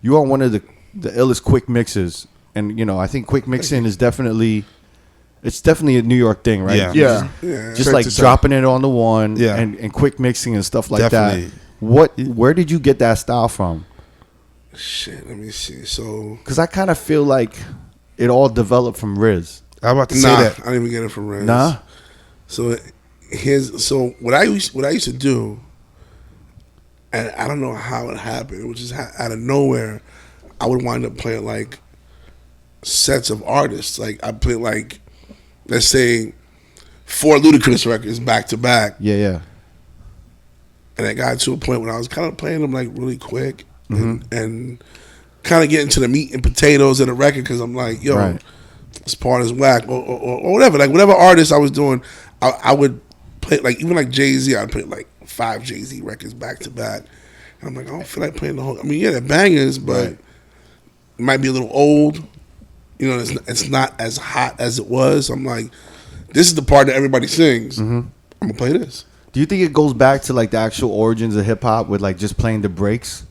you are one of the illest quick mixers, and I think quick mixing is definitely a New York thing, right? Yeah. Just like dropping it on the one, and quick mixing and stuff like that. Where did you get that style from? Shit, let me see. So, because I kind of feel like it all developed from Riz. I'm about to say that. I didn't even get it from Riz. Nah. So what I used to do, and I don't know how it happened. It was just out of nowhere. I would wind up playing like sets of artists. Like I played like, let's say, 4 Ludacris records back to back. Yeah. And it got to a point when I was kind of playing them like really quick and kind of getting to the meat and potatoes of the record because I'm like, yo, this part is whack or whatever. Like whatever artist I was doing, I would play like even like Jay-Z. I'd play like 5 Jay-Z records back to back. And I'm like, I don't feel like playing the whole. I mean, yeah, they're bangers, but it might be a little old. It's not as hot as it was. I'm like, this is the part that everybody sings. I'm gonna play this. Do you think it goes back to like the actual origins of hip hop with like just playing the breaks?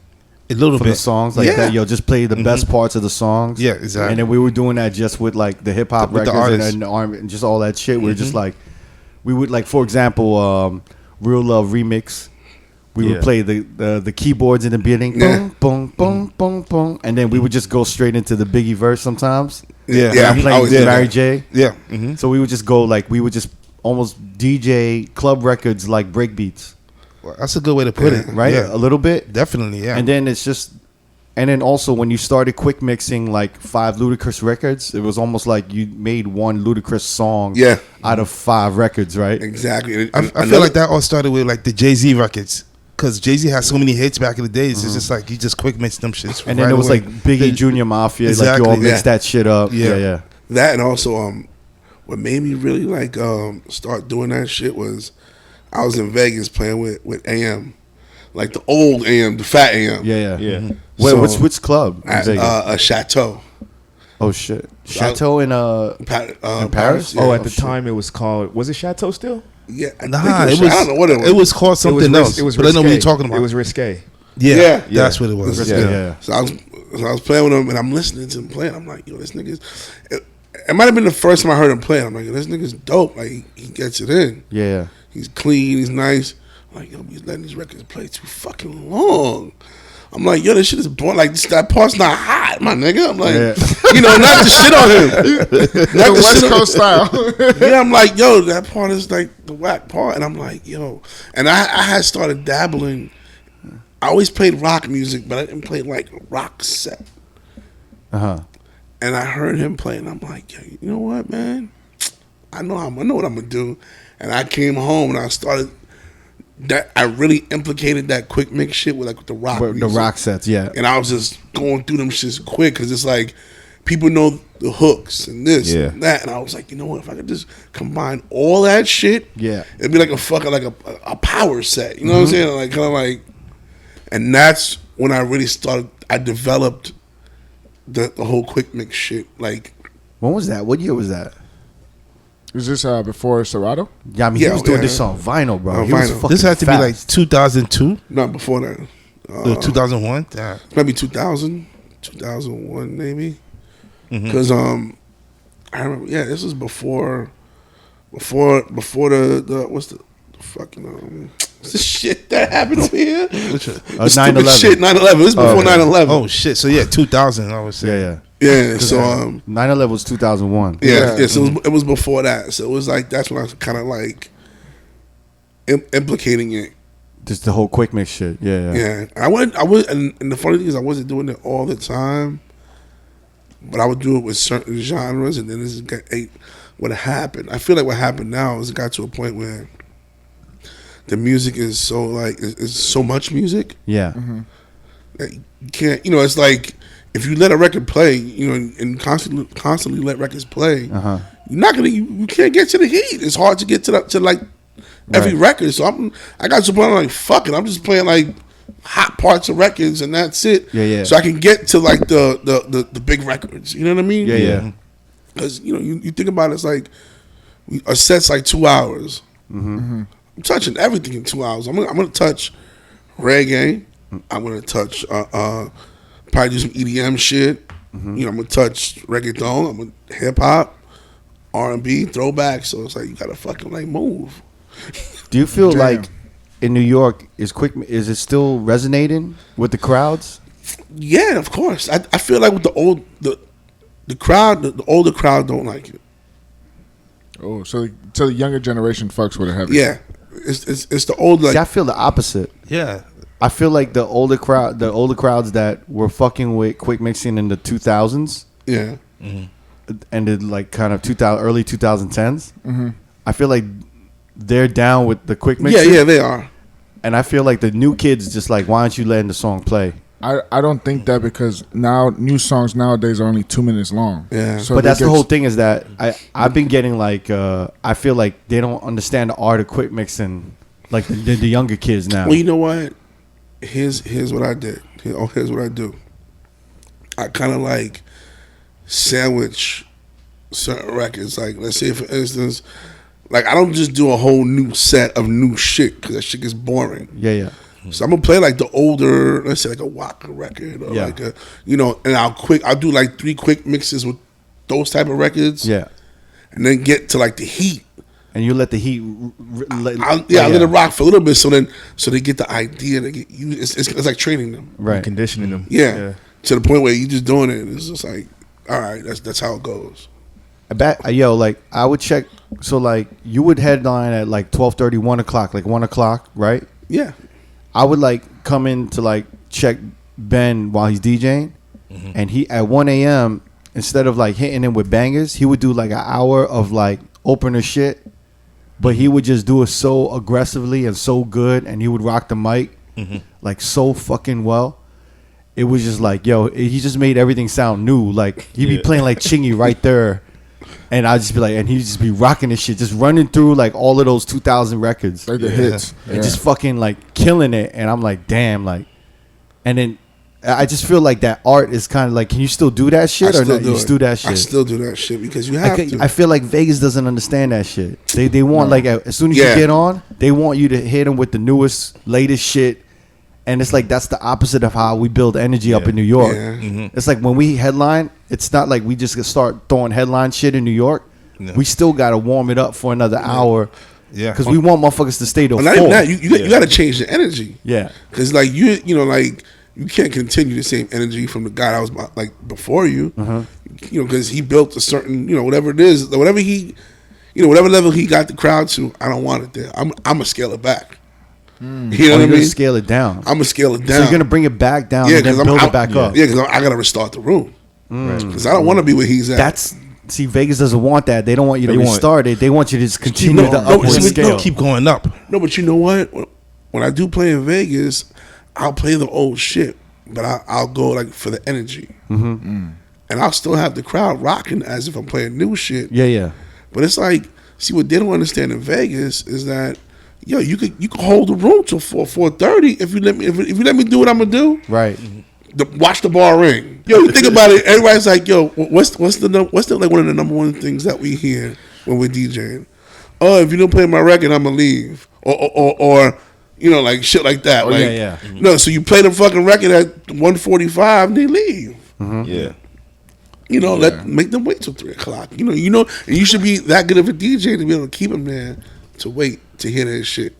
A little bit. The songs like that, just play the best parts of the songs. Yeah, exactly. And then we were doing that just with like the hip hop records and R&B and just all that shit. We were just like, we would like, for example, Real Love Remix. We would play the keyboards in the beginning, boom, boom, boom, boom, boom, and then we would just go straight into the Biggie verse sometimes. I'm playing Mary J. So we would just go like, we would just almost DJ club records like breakbeats. Well, that's a good way to put it, right? A little bit, definitely, yeah. And then and then also when you started quick mixing like 5 Ludacris records, it was almost like you made one Ludacris song out of 5 records, right? Exactly. I feel like that all started with like the Jay-Z records. Because Jay-Z had so many hits back in the days. It's just like you just quick mix them shits. And then it was like Biggie Junior Mafia. Like you all mixed that shit up. Yeah. That and also what made me really like start doing that shit was I was in Vegas playing with AM. Like the old AM, the fat AM. Yeah. Wait, which club? A Chateau. Oh shit. Chateau in Paris? Oh, at the time it was called, was it Chateau still? Yeah, I don't know what it was. It was called something else. It was but I know what you're talking about. It was Risque. Yeah, that's what it was. Yeah. So I was playing with him, and I'm listening to him playing. I'm like, yo, this nigga's. It might have been the first time I heard him playing. I'm like, yo, this nigga's dope. Like he gets it in. Yeah. He's clean. He's nice. I'm like, yo, he's letting these records play too fucking long. I'm like, yo, this shit is boring. Like, that part's not hot, my nigga. I'm like, not to shit on him. Not the West Coast style. I'm like, yo, that part is like the whack part. And I'm like, yo. And I had started dabbling. I always played rock music, but I didn't play like a rock set. And I heard him play, and I'm like, yo, you know what, man? I know what I'm going to do. And I came home, and I started... That I really implicated that quick mix shit with like the rock music. The rock sets, and I was just going through them shits quick because it's like people know the hooks and this and that, and I was like, you know what, if I could just combine all that shit, it'd be like a fucking like a power set, you know what I'm saying? Like kind of like, and that's when I really started. I developed the whole quick mix shit. Like, when was that? What year was that? Was this before Serato? Yeah, I mean, he was doing this on vinyl, bro. This had to be like 2002? No, before that. 2001? Maybe 2000, 2001 maybe. Because I remember, this was before the what's the fucking what's the shit that happened over here? 9/11. Shit, 9/11. This is before 9/11. Oh shit! So 2000, I would say. Yeah, so 9/11 was 2001. Yeah. So it was before that. So it was like that's when I was kind of like implicating it. Just the whole quick mix shit. Yeah. I would, and the funny thing is, I wasn't doing it all the time, but I would do it with certain genres, and then this is what happened. I feel like what happened now is it got to a point where the music is so like it's so much music. Yeah. That you can't. It's like. If you let a record play, and constantly let records play, you're not gonna. You can't get to the heat. It's hard to get to like every record. So I got to the point I'm like, fuck it. I'm just playing like hot parts of records, and that's it. Yeah. So I can get to like the big records. You know what I mean? Yeah. Because you think about it, it's like a set's like 2 hours. I'm touching everything in 2 hours. I'm gonna touch reggae. I'm gonna touch. probably do some EDM shit. Mm-hmm. You know, I'm gonna touch reggaeton. I'm gonna hip hop, R&B, throwback. So it's like you gotta fucking like move. Do you feel Damn. like in New York is it still resonating with the crowds? Yeah, of course. I feel like with the crowd, the older crowd don't like it. Oh, so the younger generation fucks with it heavy. Yeah, it's the old like. See, I feel the opposite. Yeah. I feel like the older crowds that were fucking with quick mixing in the 2000s. Yeah. And the like kind of early 2010s. Mm-hmm. I feel like they're down with the quick mixing. Yeah, they are. And I feel like the new kids just like, why aren't you letting the song play? I don't think that, because now new songs nowadays are only 2 minutes long. Yeah. So But that's the whole thing, is that I've been getting like I feel like they don't understand the art of quick mixing, like the younger kids now. Well, you know what? Here's what I did. Here's what I do. I kind of like sandwich certain records. Like, let's say for instance, like I don't just do a whole new set of new shit because that shit gets boring. Yeah. So I'm gonna play like the older, let's say like a Waka record or like a, you know, and I'll do like 3 quick mixes with those type of records. Yeah. And then get to like the heat. And you let the heat. I let it rock for a little bit, so they get the idea. They get you. It's like training them, Right. Conditioning them. Yeah. To the point where you just doing it. It's just like, all right, that's how it goes. Like I would check. So like you would headline at like 12:30, 1 o'clock, like 1 o'clock, right? Yeah. I would like come in to like check Ben while he's DJing, and he at 1 a.m. instead of like hitting him with bangers, he would do like an hour of like opener shit, but he would just do it so aggressively and so good, and he would rock the mic like so fucking well. It was just like, yo, he just made everything sound new. Like he'd be playing like Chingy right there, and I'd just be like, and he'd just be rocking this shit, just running through like all of those 2000 records, like the hits, and just fucking like killing it. And I'm like, damn, like, and then I just feel like that art is kind of like, can you still do that shit, or not? You still do that shit? I still do that shit because you have to. I feel like Vegas doesn't understand that shit. They want like as soon as you get on, they want you to hit them with the newest, latest shit. And it's like that's the opposite of how we build energy up in New York. Yeah. It's like when we headline, it's not like we just start throwing headline shit in New York. No. We still got to warm it up for another hour. Yeah, because we want motherfuckers to stay till 4. You got to change the energy. Yeah, because like you know, like you can't continue the same energy from the guy that was like before you. You know, because he built a certain, you know, whatever it is, whatever level he got the crowd to. I don't want it there. I'm gonna scale it back. You know what I mean? Scale it down. I'm gonna scale it down. So you're gonna bring it back down, and then build it back up. Yeah, because I gotta restart the room. Because I don't want to be where he's at. See, Vegas doesn't want that. They don't want you to restart it. They want you to just continue the upward scale. Keep going up. No, but you know what? When I do play in Vegas, I'll play the old shit, but I'll go like for the energy, and I'll still have the crowd rocking as if I'm playing new shit. Yeah. But it's like, see, what they don't understand in Vegas is that, yo, you could hold the room till 4:30 if you let me do what I'm gonna do. Right. Watch the bar ring. Yo, you think about it. Everybody's like, yo, what's the like one of the number one things that we hear when we're DJing? Oh, if you don't play my record, I'm gonna leave, or you know, like shit like that. No, so you play the fucking record at 1:45, and they leave. Yeah. You know, make them wait till 3 o'clock. You know, and you should be that good of a DJ to be able to keep them there to wait to hear that shit.